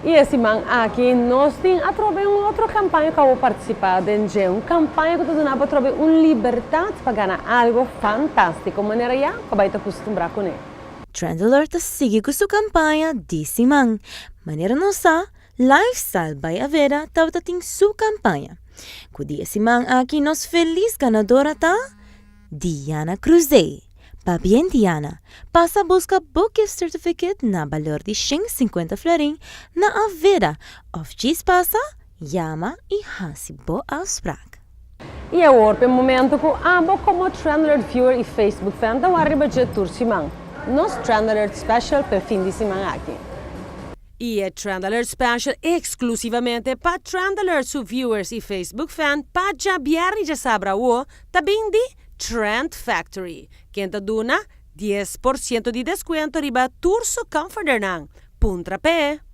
E esse man aqui, nós temos a trocar uma outra campanha que eu vou participar de uma campanha que eu estou para trocar uma liberdade para ganhar algo fantástico, maneira já que vai te acostumbrar com ele. Trend Alert sigue com sua campanha desse man. Maneira nossa, lifestyle by Avera tava tem sua campanha. Com esse man aqui, nós feliz ganadora tá Diana Cruzei. Pa bien Diana, passa a buscar book gift certificate na valor de 150 florin na Avera, of Gis passa, Yama e Hasi bo ausprak. E agora, é o momento que amo como Trend Alert Viewer e Facebook fan da arriba de Turciman. Nos Trend Alert Special per fim de semana aqui. E é Trend Alert Special exclusivamente para Trend Alert viewers e Facebook fan para já viernes de sábado, também de Trend Factory, que te dona 10% de desconto riba Turso Comforter nang. Puntra P.